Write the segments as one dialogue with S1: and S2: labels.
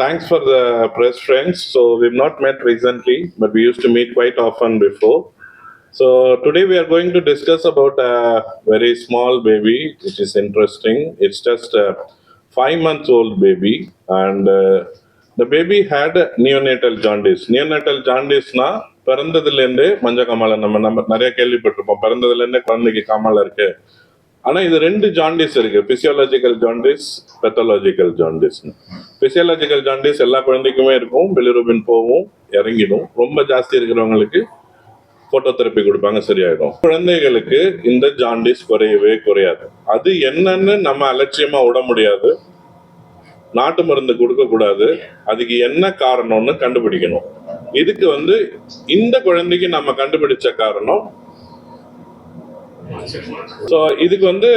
S1: Thanks for the press, friends. So we've not met recently, but we used to meet quite often before. So today we are going to discuss about a very small baby, which is interesting. It's just a 5 months old baby, and the baby had neonatal jaundice. Neonatal jaundice na பிறந்ததுலேருந்தே மஞ்சள் காமாலை நம்ம நிறைய கேள்விப்பட்டிருப்போம். பிறந்ததுலேருந்தே குழந்தைக்கு காமாலை இருக்கு. ஆனா இது ரெண்டு ஜாண்டிஸ் இருக்கு, physiological jaundice, pathological jaundice. Physiological jaundice எல்லா குழந்தைக்குமே இருக்கும், பிலிரூபின் போகும், இறங்கிடும். ரொம்ப ஜாஸ்தி இருக்கிறவங்களுக்கு போட்டோதெரப்பி கொடுப்பாங்க, சரியாயிடும். குழந்தைகளுக்கு இந்த ஜாண்டிஸ் குறையவே குறையாது. அது என்னன்னு நம்ம அலட்சியமா விட முடியாது, நாட்டு மருந்து கொடுக்க கூடாது. அதுக்கு என்ன காரணம்னு கண்டுபிடிக்கணும். இதுக்கு இந்த குழந்தைக்கு நம்ம கண்டுபிடிச்ச காரணம், ஸோ இதுக்கு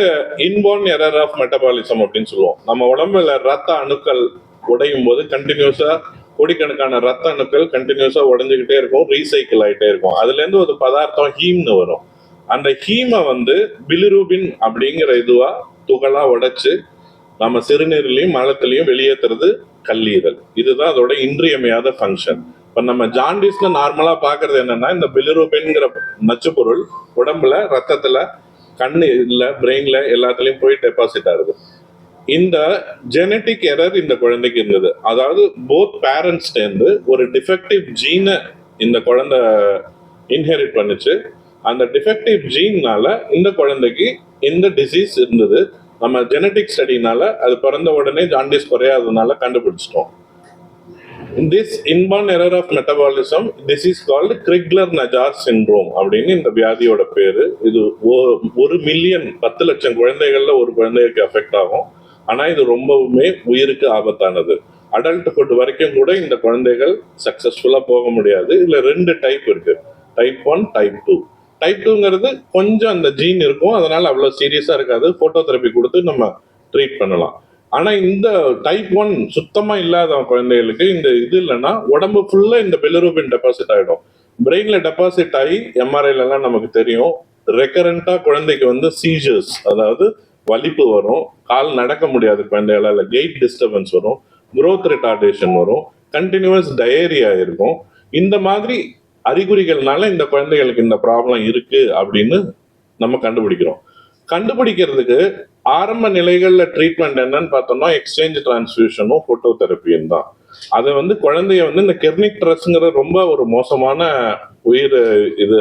S1: இன்பார்ன் எரர் ஆஃப் மெட்டபாலிசம் அப்படின்னு சொல்லுவோம். நம்ம உடம்புல ரத்த அணுக்கள் உடையும் போது கண்டினியூஸா கோடிக்கணக்கான ரத்த அணுக்கள் கண்டினியூஸா உடைஞ்சுக்கிட்டே இருக்கும், ரீசைக்கிள் ஆகிட்டே இருக்கும். அதுல இருந்து ஒரு பதார்த்தம் ஹீம்னு வரும். அந்த ஹீமை பிலிரூபின் அப்படிங்கிற இதுவா துகளா உடைச்சு நம்ம சிறுநீர்லையும் மலத்திலையும் வெளியேற்றுறது கல்லீரல். இதுதான் அதோட இன்றியமையாத ஃபங்க்ஷன். இப்போ நம்ம ஜாண்டிஸ்ல நார்மலா பாக்குறது என்னன்னா, இந்த பிலிரூபின்ங்கிற நச்சு பொருள் உடம்புல, ரத்தத்துல, கண்ணு இல்ல, பிரெயின்ல எல்லாத்துலயும் போய் டெபாசிட் ஆகுது. இந்த ஜெனட்டிக் எரர் இந்த குழந்தைக்கு இருந்தது. அதாவது போத் பேரண்ட்ஸ் இருந்து ஒரு டிஃபெக்டிவ் ஜீனை இந்த குழந்தை இன்ஹெரிட் பண்ணுச்சு. அந்த டிஃபெக்டிவ் ஜீன்னால இந்த குழந்தைக்கு இந்த டிசீஸ் இருந்தது. நம்ம ஜெனட்டிக் ஸ்டடினால அது பிறந்த உடனே ஜாண்டிஸ் குறையாததுனால கண்டுபிடிச்சிட்டோம். This inborn error of metabolism, this is called Crigler Najjar syndrome அப்படின்னு இந்த வியாதியோட பேரு. இது 1 மில்லியன் 10 லட்சம் குழந்தைகள்ல ஒரு குழந்தைக்கு அஃபெக்ட் ஆகும். ஆனா இது ரொம்பவுமே உயிருக்கு ஆபத்தானது. அடல்ட்ஹுட் வரைக்கும் கூட இந்த குழந்தைகள் சக்சஸ்ஃபுல்லா போக முடியாது. இதுல 2 டைப் இருக்கு, டைப் 1, டைப் 2. டைப் 2ங்கிறது கொஞ்சம் அந்த ஜீன் இருக்கும், அதனால அவ்வளவு சீரியஸா இருக்காது, போட்டோதெரப்பி கொடுத்து நம்ம ட்ரீட் பண்ணலாம். ஆனா இந்த டைப் 1 சுத்தமா இல்லாத குழந்தைகளுக்கு இந்த இது இல்லைன்னா உடம்பு ஃபுல்லா இந்த பிலிரூபின் டெபாசிட் ஆகிடும். பிரெயின்ல டெபாசிட் ஆகி எம்ஆர்ஐல எல்லாம் நமக்கு தெரியும், ரெக்கரண்டா குழந்தைக்கு சீஜர்ஸ், அதாவது வலிப்பு வரும், கால் நடக்க முடியாது குழந்தைகளால, கெயிட் டிஸ்டர்பன்ஸ் வரும், growth ரிட்டார்டேஷன் வரும், கண்டினியூஸ் டயேரியா இருக்கும். இந்த மாதிரி அறிகுறிகள்னால இந்த குழந்தைகளுக்கு இந்த ப்ராப்ளம் இருக்கு அப்படின்னு நம்ம கண்டுபிடிக்கிறதுக்கு ஆரம்ப நிலைகள்ல ட்ரீட்மெண்ட் என்னன்னு பார்த்தோம்னா, எக்ஸ்சேஞ்ச் டிரான்ஸ்ஃபியூஷனும் போட்டோதெரப்பியும் தான். அதை குழந்தைய இந்த கெர்னிக்டரஸ்ங்கிற ரொம்ப ஒரு மோசமான உயிர் இது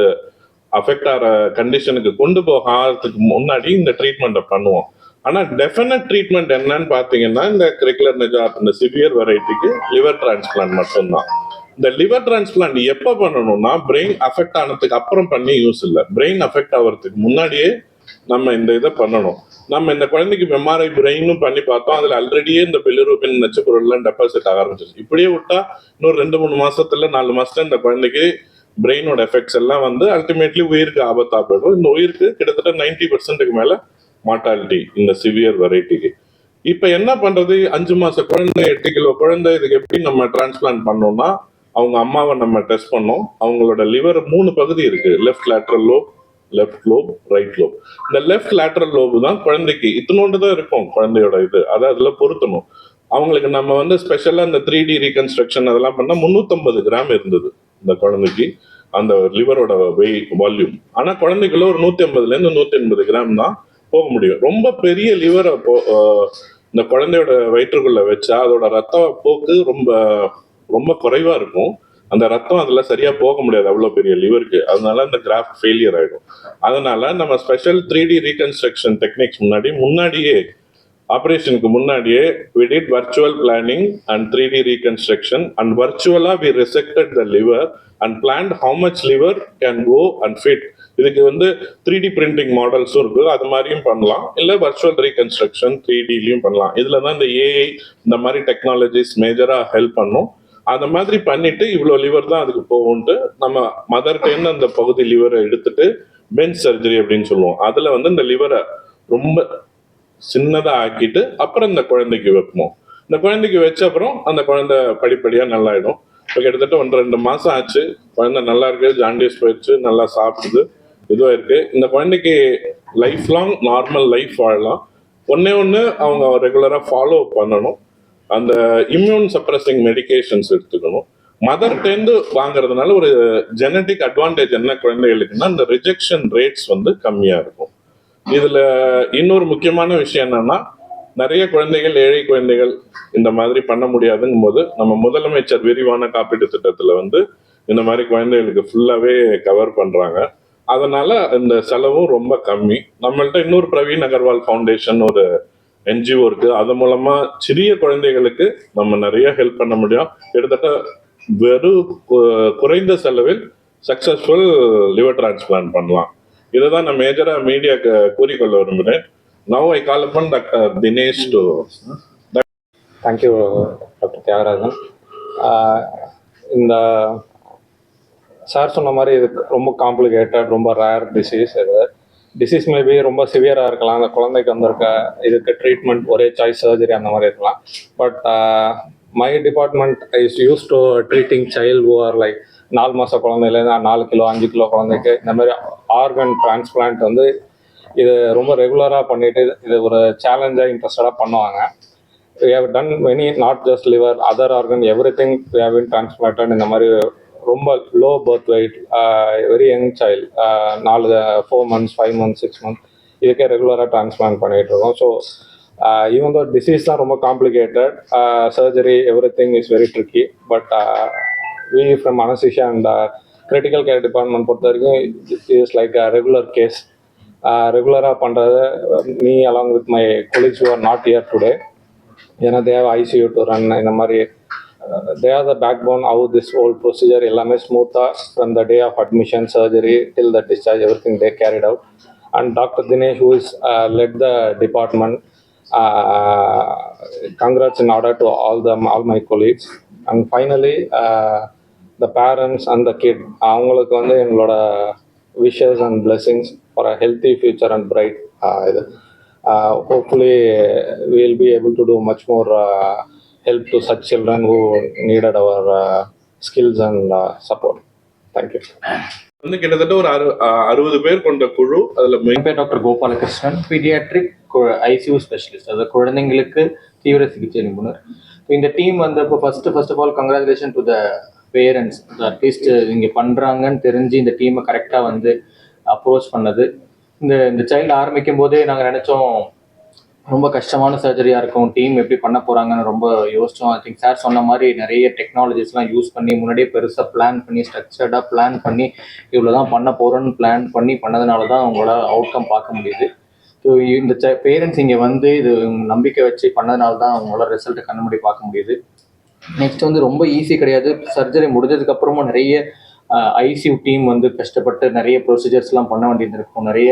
S1: அஃபெக்ட் ஆகிற கண்டிஷனுக்கு கொண்டு போகிறதுக்கு முன்னாடி இந்த ட்ரீட்மெண்ட்டை பண்ணுவோம். ஆனால் டெஃபினட் ட்ரீட்மெண்ட் என்னன்னு பார்த்தீங்கன்னா, இந்த கிரிக்லர்-நஜார், இந்த சிவியர் வெரைட்டிக்கு லிவர் டிரான்ஸ்பிளான்ட் மட்டும்தான். இந்த லிவர் டிரான்ஸ்பிளான்ட் எப்போ பண்ணணும்னா, பிரெயின் அஃபெக்ட் ஆனதுக்கு அப்புறம் பண்ணி யூஸ் இல்லை, பிரெயின் அஃபெக்ட் ஆகிறதுக்கு முன்னாடியே நம்ம இந்த இதை பண்ணணும். நம்ம இந்த குழந்தைக்கு எம்ஆர்ஐ பிரெயினும் பண்ணி பார்த்தோம், அதுல ஆல்ரெடியே இந்த பிலிரூபின் நச்சு பொருள்லாம் டெபாசிட் ஆக ஆரம்பிச்சிருச்சு. இப்படியே விட்டா இன்னொரு 2-3 மாசத்துல 4 மாசத்துல இந்த குழந்தைக்கு பிரெயினோட எஃபெக்ட்ஸ் எல்லாம் அல்டிமேட்லி உயிருக்கு ஆபத்தா போயிடும். இந்த உயிருக்கு கிட்டத்தட்ட 90% மேல மார்டாலிட்டி இந்த சிவியர் வெரைட்டிக்கு. இப்ப என்ன பண்றது? 5 மாச குழந்தை, 8 கிலோ குழந்தை, இதுக்கு எப்படி நம்ம டிரான்ஸ்பிளான்ட் பண்ணோம்னா, அவங்க அம்மாவை நம்ம டெஸ்ட் பண்ணோம். அவங்களோட லிவர் 3 பகுதி இருக்கு, left lateral lobe, left lobe, right lobe. இந்த லெஃப்ட் லேட்ரல் லோபு தான் குழந்தைக்கு இத்தினோண்டு தான் இருக்கும் குழந்தையோட இது, அதை அதுல பொருத்தணும். அவங்களுக்கு நம்ம ஸ்பெஷலா இந்த 3D ரீகன்ஸ்ட்ரக்ஷன் அதெல்லாம் பண்ணா 350 கிராம் இருந்தது இந்த குழந்தைக்கு, அந்த லிவரோட வால்யூம். ஆனா குழந்தைக்குள்ள ஒரு 150 to 180 கிராம் தான் போக முடியும். ரொம்ப பெரிய லிவரை இந்த குழந்தையோட வயிற்றுக்குள்ள வச்சா அதோட ரத்த போக்கு ரொம்ப ரொம்ப குறைவா இருக்கும். அந்த ரத்தம் அதுல சரியா போக முடியாது அவ்வளவு பெரிய லிவருக்கு, அதனால அந்த கிராஃப்ட் ஃபெயிலியர் ஆயிடும். அதனால நம்ம ஸ்பெஷல் 3D ரீகன்ஸ்ட்ரக்ஷன் டெக்னிக்ஸ் முன்னாடியே ஆபரேஷனுக்கு முன்னாடியே we did virtual planning and 3D reconstruction, and virtually we resected the liver and planned how much liver can go and fit. இதுக்கு 3D பிரிண்டிங் மாடல்ஸும் இருக்கு, அது மாதிரியும் பண்ணலாம், இல்லை வர்ச்சுவல் ரீகன்ஸ்ட்ரக்ஷன் 3Dலையும் பண்ணலாம். இதுல தான் இந்த ஏஐ இந்த மாதிரி டெக்னாலஜிஸ் மேஜரா ஹெல்ப் பண்ணும். அந்த மாதிரி பண்ணிட்டு இவ்வளோ லிவர் தான் அதுக்கு போகும்ட்டு நம்ம மதர்கிட்டேருந்து அந்த பகுதி லிவரை எடுத்துட்டு பெஞ்ச் சர்ஜரி அப்படின்னு சொல்லுவோம். அதுல இந்த லிவரை ரொம்ப சின்னதா ஆக்கிட்டு அப்புறம் இந்த குழந்தைக்கு வைப்போம். இந்த குழந்தைக்கு வச்ச அப்புறம் அந்த குழந்தை படிப்படியா நல்லாயிடும். இப்போ கிட்டத்தட்ட 1-2 மாசம் ஆச்சு, குழந்தை நல்லா இருக்கு, ஜாண்டிஸ் போயிடுச்சு, நல்லா சாப்பிடுது, இதுவா இருக்கு. இந்த குழந்தைக்கு லைஃப் லாங் நார்மல் லைஃப் வாழலாம். ஒண்ணு அவங்க ரெகுலரா ஃபாலோ பண்ணணும். அந்த இம்யூன் சப்ரஸிங் மெடிகேஷன்ஸ் எடுத்துக்கணும். மதர்டேந்து வாங்குறதுனால ஒரு ஜெனட்டிக் அட்வான்டேஜ் என்ன குழந்தைகளுக்குன்னா இந்த ரிஜெக்ஷன் ரேட்ஸ் வந்து கம்மியா இருக்கும். இதுல இன்னொரு முக்கியமான விஷயம் என்னன்னா, நிறைய குழந்தைகள், ஏழை குழந்தைகள் இந்த மாதிரி பண்ண முடியாதுங்கும் போது நம்ம முதலமைச்சர் விரிவான காப்பீட்டு திட்டத்துல வந்து இந்த மாதிரி குழந்தைகளுக்கு ஃபுல்லாவே கவர் பண்றாங்க. அதனால இந்த செலவும் ரொம்ப கம்மி. நம்மள்ட்ட இன்னொரு பிரவீன் அகர்வால் ஃபவுண்டேஷன் ஒரு என்ஜிஓ இருக்கு. அது மூலமா சிறிய குழந்தைகளுக்கு நம்ம நிறைய ஹெல்ப் பண்ண முடியும். கிட்டத்தட்ட வெறும் குறைந்த செலவில் சக்சஸ்ஃபுல் லிவர் டிரான்ஸ்பிளான்ட் பண்ணலாம். இதை தான் நான் மேஜரா மீடியாக்கு கூறிக்கொள்ள விரும்புகிறேன். Now I call upon doctor Dinesh to.
S2: Thank you doctor Thiagarajan. இந்த சார் சொன்ன மாதிரி இது ரொம்ப காம்ப்ளிகேட்டட், ரொம்ப ரேர் டிசீஸ். டிசீஸ் மேபி ரொம்ப சிவியராக இருக்கலாம். அந்த குழந்தைக்கு வந்திருக்க இதுக்கு ட்ரீட்மெண்ட் ஒரே சாய்ஸ் சர்ஜரி அந்த மாதிரி இருக்கலாம். But my department is use to treating child who are like 4 மாத குழந்தையிலேருந்து 4 கிலோ 5 கிலோ குழந்தைக்கு இந்த மாதிரி ஆர்கன் டிரான்ஸ்பிளான்ட் வந்து இது ரொம்ப ரெகுலராக பண்ணிட்டு இது ஒரு சேலஞ்சாக இன்ட்ரெஸ்டடாக பண்ணுவாங்க. We have done many, not just liver, other organ, everything we have been transplanted. இந்த மாதிரி ரொம்ப low birth wait, very young child, 4 months 5 months 6 months இதுக்கே ரெகுலராக டிரான்ஸ்பிளான்ட் பண்ணிகிட்டு இருக்கோம். ஸோ ஈவன் தோ டிசீஸ் தான் ரொம்ப complicated, surgery every thing is very tricky. But we from anesthesia and critical care department பொறுத்த வரைக்கும் is like a regular case. ரெகுலராக பண்ணுறது me along with my colleagues who are not here today, ஏன்னா they have ICU to run. இந்த மாதிரி they are the backbone how this whole procedure எல்லாமே ஸ்மூத்தாக from the day of admission, surgery till the discharge, everything they carried out. And Dr. Dinesh, who is led the department, congrats in order to all my colleagues. And finally the parents and the kid, அவங்களுக்கு வந்து எங்களோட wishes and blessings for a healthy future and bright இது. Hopefully we will be able to do much more help to such children who needed our skills and support. Thank you.
S1: வந்து கிட்டத்தட்ட ஒரு 60 பேர் கொண்ட குழு. அதுல
S3: என் பேர் doctor Gopalakrishnan, pediatric ICU specialist, அது குழந்தைங்களுக்கு தீவிர சிகிச்சை நிபுணர். இந்த டீம் வந்து இப்போ first of all congratulation to the parents. At least இங்கே பண்ணுறாங்கன்னு தெரிஞ்சு இந்த டீமை கரெக்டாக வந்து அப்ரோச் பண்ணது. இந்த சைல்டு ஆரம்பிக்கும் போதே நாங்கள் நினச்சோம் ரொம்ப கஷ்டமான சர்ஜரியாக இருக்கும், டீம் எப்படி பண்ண போகிறாங்கன்னு ரொம்ப யோசித்தோம். ஐ திங்க் சார் சொன்ன மாதிரி நிறைய டெக்னாலஜிஸ்லாம் யூஸ் பண்ணி முன்னாடியே பெருசாக பிளான் பண்ணி ஸ்ட்ரக்சர்டாக பிளான் பண்ணி இவ்வளோ தான் பண்ண போகிறோன்னு பிளான் பண்ணதுனால தான் அவங்களோட அவுட்கம் பார்க்க முடியுது. ஸோ இந்த பேரண்ட்ஸ் இங்கே வந்து இது நம்பிக்கை வச்சு பண்ணதுனால தான் அவங்களோட ரிசல்ட்டை கண்ணுமுடி பார்க்க முடியுது. நெக்ஸ்ட் வந்து ரொம்ப ஈஸி கிடையாது. சர்ஜரி முடிஞ்சதுக்கப்புறமும் நிறைய ஐசியூ டீம் வந்து கஷ்டப்பட்டு நிறைய ப்ரொசீஜர்ஸ்லாம் பண்ண வேண்டியது இருக்கும். நிறைய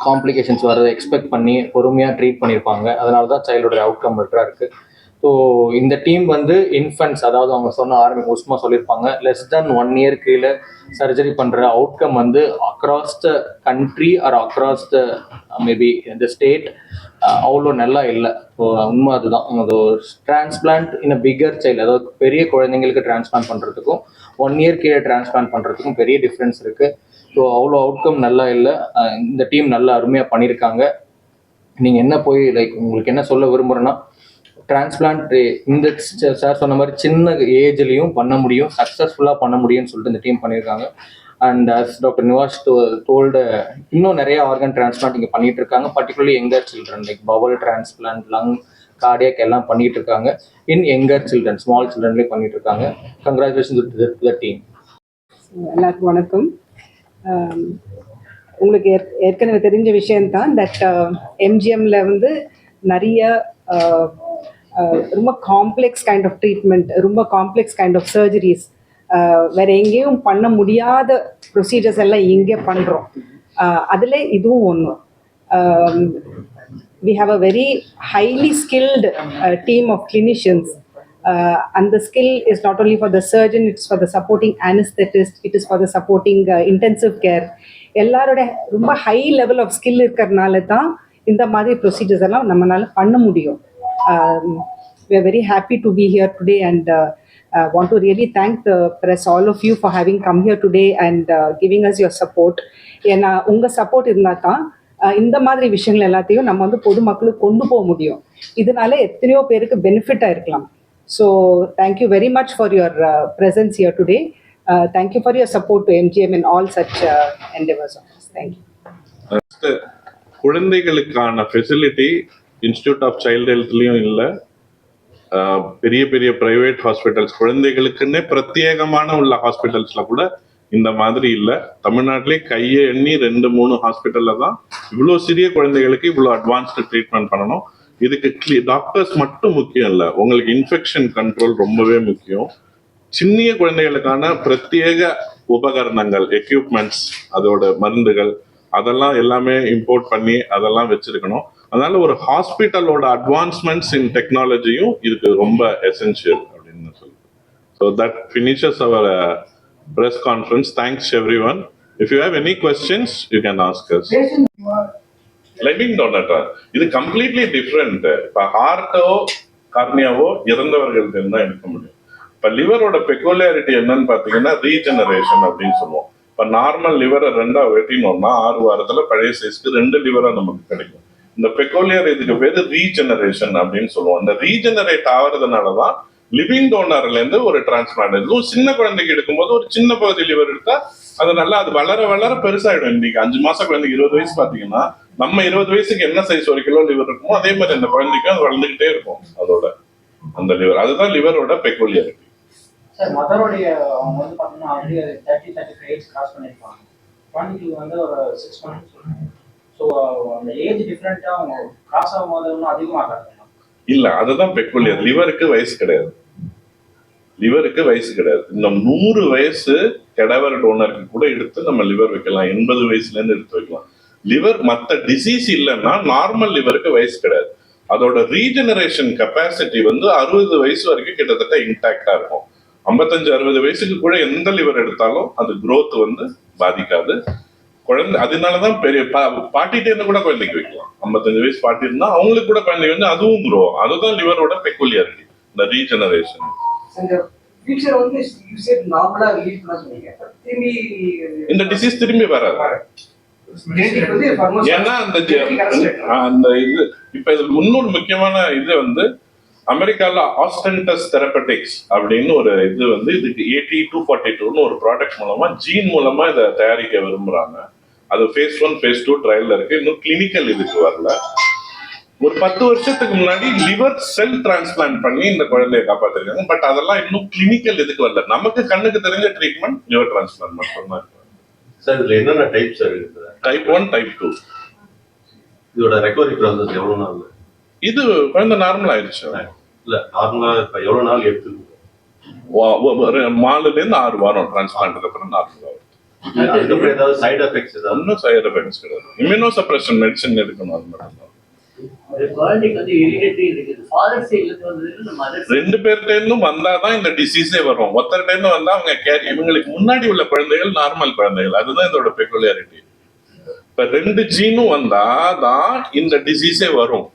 S3: காம்ப்ளிகேஷன்ஸ் வரதை எக்ஸ்பெக்ட் பண்ணி பொறுமையாக ட்ரீட் பண்ணியிருப்பாங்க. அதனால தான் சைல்டோட அவுட்கம் பெட்டராக இருக்குது. ஸோ இந்த டீம் வந்து இன்ஃபென்ட்ஸ், அதாவது அவங்க சொன்ன உஸ்மா சொல்லியிருப்பாங்க, லெஸ் தென் 1 year கீழே சர்ஜரி பண்ணுற அவுட்கம் வந்து across the country or across the maybe இந்த ஸ்டேட் அவ்வளோ நல்லா இல்லை. ஸோ உண்மை அதுதான். அது transplant in a bigger child, அதாவது பெரிய குழந்தைங்களுக்கு டிரான்ஸ்பிளான்ட் பண்ணுறதுக்கும் 1 year கீழே டிரான்ஸ்பிளான்ட் பண்ணுறதுக்கும் பெரிய டிஃப்ரென்ஸ் இருக்குது. ஸோ அவ்வளோ அவுட்கம் நல்லா இல்லை. இந்த டீம் நல்லா அருமையாக பண்ணியிருக்காங்க. நீங்கள் என்ன போய் லைக் உங்களுக்கு என்ன சொல்ல விரும்புகிறேன்னா, டிரான்ஸ்பிளான்ட் இந்த சார் சொன்ன மாதிரி சின்ன ஏஜ்லேயும் பண்ண முடியும், சக்ஸஸ்ஃபுல்லாக பண்ண முடியும்னு சொல்லிட்டு இந்த டீம் பண்ணியிருக்காங்க. And as doctor Nivash told, இன்னும் நிறைய ஆர்கன் டிரான்ஸ்பிளான்ட் இங்கே பண்ணிட்டு இருக்காங்க. Particularly younger children, like bowel transplant, lung, cardiac எல்லாம் பண்ணிட்டு இருக்காங்க. இன் யங்கர் சில்ட்ரன், ஸ்மால் சில்ட்ரன்லேயே பண்ணிட்டு இருக்காங்க. Congratulations to the team.
S4: எல்லாருக்கும் வணக்கம். உங்களுக்கு ஏற்கனவே தெரிஞ்ச விஷயம்தான், தட் எம்ஜிஎம்ல வந்து நிறைய ரொம்ப காம்ப்ளெக்ஸ் கைண்ட் ஆஃப் ட்ரீட்மெண்ட், ரொம்ப காம்ப்ளெக்ஸ் கைண்ட் ஆஃப் சர்ஜரிஸ் வேறு எங்கேயும் பண்ண முடியாத ப்ரொசீஜர்ஸ் எல்லாம் இங்கே பண்ணுறோம். அதில் இதுவும் ஒன்று. we have a very highly skilled team of clinicians, and the skill is not only for the surgeon, it's for the supporting anesthetist, it is for the supporting intensive care. எல்லாரோட ரொம்ப high level of skill இருக்கிறதுனால தான் இந்த மாதிரி procedures எல்லாம் நம்மளால பண்ண முடியும். We are very happy to be here today and want to really thank the press, all of you, for having come here today and giving us your support. ஏன்னா உங்கள் சப்போர்ட் இருந்தால் தான் இந்த மாதிரி விஷயங்கள் எல்லாத்தையும் நம்ம வந்து பொதுமக்களுக்கு கொண்டு போக முடியும். இதனால எத்தனையோ பேருக்கு பெனிஃபிட்டாக இருக்கலாம். So thank you very much for your presence here today. Thank you for your support to MGM in all such endeavors. Thank you.
S1: குழந்தைகளுக்கான ஃபெசிலிட்டி இன்ஸ்டிடியூட் ஆஃப் சைல்டு ஹெல்த்லயும் இல்லை, பெரிய பெரிய பிரைவேட் ஹாஸ்பிட்டல்ஸ் குழந்தைகளுக்குன்னே பிரத்யேகமான உள்ள ஹாஸ்பிட்டல்ஸ்ல கூட இந்த மாதிரி இல்லை. தமிழ்நாட்டிலே கையை எண்ணி 2-3 ஹாஸ்பிட்டல்ல தான் இவ்வளோ சிறிய குழந்தைகளுக்கு இவ்வளோ அட்வான்ஸ்டு ட்ரீட்மெண்ட் பண்ணணும். இதுக்கு டாக்டர்ஸ் மட்டும் முக்கியம் இல்லை, உங்களுக்கு இன்ஃபெக்ஷன் கண்ட்ரோல் ரொம்பவே முக்கியம். சின்னிய குழந்தைகளுக்கான பிரத்யேக உபகரணங்கள், எக்யூப்மெண்ட்ஸ், அதோட மருந்துகள் அதெல்லாம் எல்லாமே இம்போர்ட் பண்ணி அதெல்லாம் வச்சிருக்கணும். அதனால ஒரு ஹாஸ்பிட்டலோட அட்வான்ஸ்மெண்ட்ஸ் இன் டெக்னாலஜியும் இதுக்கு ரொம்ப எசென்ஷியல் அப்படின்னு சொல்லுவேன். So that finishes our press conference. Thanks everyone. If you have any questions, you can ask us. Living donor இது கம்ப்ளீட்லி டிஃப்ரெண்ட். இப்போ ஹார்ட்டோ கார்னியாவோ இறந்தவர்களுக்கு தான் எடுக்க முடியும். இப்போ லிவரோட பெக்குலாரிட்டி என்னன்னு பார்த்தீங்கன்னா ரீஜெனரேஷன் அப்படின்னு சொல்லுவோம். இப்போ நார்மல் லிவரை 2ஆ வெட்டினோம்னா 6 வாரத்துல பழைய சைஸ்க்கு 2 லிவரா நமக்கு கிடைக்கும். இந்த பெக்குலியர் இதுக்கு பேரு ரீஜெனரேஷன் அப்படின்னு சொல்லுவோம். இந்த ரீஜெனரேட் ஆகிறதுனாலதான் லிவிங் டோனர்ல இருந்து ஒரு டிரான்ஸ்பிளான்ட். இதுவும் சின்ன குழந்தைக்கு எடுக்கும்போது ஒரு சின்ன பகுதி லிவர் எடுத்தா அது நல்லா அது வளர வளர பெருசாயிடும். இன்னைக்கு 5 மாசம் குழந்தைக்கு 20 வயசு பாத்தீங்கன்னா நம்ம 20 வயசுக்கு என்ன சைஸ் 1 கிலோ லிவர் இருக்குமோ அதே மாதிரி அந்த குழந்தைக்கும் அது வளர்ந்துகிட்டே இருக்கும். அதோட அந்த லிவர் அதுதான் லிவரோட பெக்குலியாரிட்டி.
S5: சார் மதரோடைய அவங்க வந்து பார்த்தீங்கன்னா ஆல்ரெடி 30-35 ஏஜ் கிராஸ் பண்ணியிருப்பாங்க. குழந்தைக்கு வந்து ஒரு 6 months சொல்லுவாங்க. ஸோ அந்த ஏஜ் டிஃப்ரெண்ட்டாக அவங்க கிராஸ் ஆகும் போது இன்னும் அதிகமாகாது.
S1: இல்ல அதுதான் பெக்குலியர். லிவருக்கு வயசு கிடையாது, லிவருக்கு வயசு கிடையாது. இன்னும் 100 வயசு கெடவர் டோனருக்கு கூட எடுத்து நம்ம லிவர் வைக்கலாம். 80 வயசுல இருந்து எடுத்து வைக்கலாம். லிவர் மற்ற டிசீஸ் இல்லைன்னா நார்மல் லிவருக்கு வயசு கிடையாது. அதோட ரீஜெனரேஷன் கெப்பாசிட்டி வந்து 60 வயசு வரைக்கும் கிட்டத்தட்ட இன்டாக்டா இருக்கும். 55-60 வயசுக்கு கூட எந்த லிவர் எடுத்தாலும் அது growth வந்து பாதிக்காது. குழந்தை அதனாலதான் பெரிய பாட்டிட்டே இருந்து கூட குழந்தைக்கு வைக்கலாம். 55 வயசு பாட்டி இருந்தா அவங்களுக்கு கூட குழந்தைக்கு வந்து அதுவும் grow. அதுதான் லிவரோட பெக்குலியாரிட்டி, இந்த ரீஜெனரேஷன். இந்த டிசீஸ் திரும்பி வராது. ஏன்னா அந்த இது இப்ப இதுல இன்னொரு முக்கியமான இது வந்து அமெரிக்கால ஆஸ்டென்டஸ் தெரபெட்டிக்ஸ் அப்படின்னு ஒரு இது வந்து இதுக்கு AT242 ஒரு ப்ராடக்ட் மூலமா ஜீன் மூலமா இதை தயாரிக்க விரும்புறாங்க. அது phase 1 phase 2 ட்ரையல்ல இருக்கு. இன்னும் கிளினிக்கல் இதுக்கு வரல. ஒரு 10 வருஷத்துக்கு முன்னாடி லிவர் செல் டிரான்ஸ்பிளான்ட் பண்ணி இந்த குழந்தைய காப்பாத்திருக்காங்க. பட் அதெல்லாம் இன்னும் கிளினிக்கல் இதுக்கு வரல. நமக்கு கண்ணுக்கு தெரிஞ்ச ட்ரீட்மெண்ட் லிவர் டிரான்ஸ்பிளான்ட் மட்டும் தான்.
S6: சார் இதுல என்னென்ன டைப்ஸ் இருக்கு?
S1: Type 1 type 2.
S6: இதோட ரெக்கவரி ப்ராசஸ் எவ்வளவு நாள்?
S1: இது குழந்தை நார்மல் ஆயிடுச்சு.
S6: இல்ல நார்மலா இப்ப எவ்வளவு நாள் எடுத்துக்கும்?
S1: 4 இருந்து 6 வாரம் டிரான்ஸ்பிளான்ட்க்கு அப்புறம் நார்மல் ஆகும்.
S6: அதுக்கப்புறம் ஏதாவது சைடு எஃபெக்ட்ஸ் ஏதாவது?
S1: ஒன்றும் சைடு எஃபெக்ட்ஸ் கிடையாது. இம்யூனோ சப்ரஷன் மெடிசன் எடுக்கணும், அது மட்டும் தான். ரெண்டு பேர்கிட்ட இருந்தும் வந்தாதான் இந்த டிசீஸே வரும். ஒருத்தர்கிட்ட இருந்து வந்தா அவங்க இவங்களுக்கு முன்னாடி உள்ள குழந்தைகள் நார்மல் குழந்தைகள். அதுதான் இதோட பெக்குலியாரிட்டி. இப்ப 2 ஜீனும் வந்தாதான் இந்த டிசீஸே வரும்.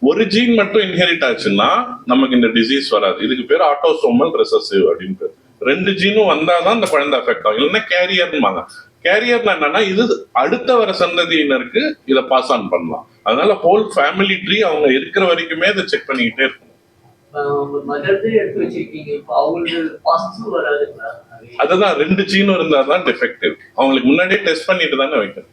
S1: ஒரு ஜீன் மட்டும் இன்ஹெரிட் ஆச்சுன்னா நமக்கு இந்த டிசீஸ் வராது. இதுக்கு பேர் ஆட்டோசோமல் ரெசசிவ் அப்படின்னு பேர். 2 ஜீனும் வந்தாதான் இந்த குழந்தை அஃபெக்ட் ஆகும். இல்லைன்னா கேரியர்னுவாங்க. கேரியர்னா என்னன்னா இது அடுத்த வர சந்ததியினருக்கு இதை பாஸ் ஆன் பண்ணலாம். அதனால ஹோல் ஃபேமிலி ட்ரீ அவங்க இருக்கிற வரைக்குமே இதை செக் பண்ணிக்கிட்டே இருக்கணும். அதுதான் 2 ஜீனும் இருந்தாதான் டிஃபெக்டிவ். அவங்களுக்கு முன்னாடியே டெஸ்ட் பண்ணிட்டு தானே வைக்கணும்.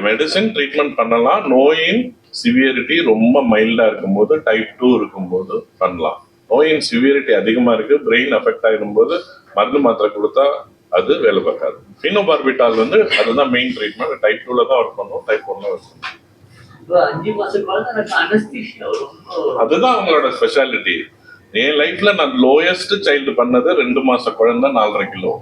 S1: மெடிசின் ட்ரீட்மெண்ட் பண்ணலாம். நோயின் சிவியரிட்டி ரொம்ப மைல்டா இருக்கும்போது, டைப் 2 இருக்கும்போது பண்ணலாம். நோயின் சிவியரிட்டி அதிகமா இருக்கு, பிரெயின் அஃபெக்ட் ஆகிடும் போது மருந்து மாத்திரை கொடுத்தா அது வேலை பார்க்காது. ஃபீனோபார்பிட்டால் வந்து அதுதான் மெயின் ட்ரீட்மெண்ட். டைப் 2ல தான் ஒர்க் பண்ணுவோம், டைப் 1ல ஒர்க் பண்ணுவோம். அதுதான் அவங்களோட ஸ்பெஷாலிட்டி. என் லைஃப்ல நான் லோயஸ்ட் சைல்டு பண்ணது 2 மாச குழந்தை 4.5 கிலோ.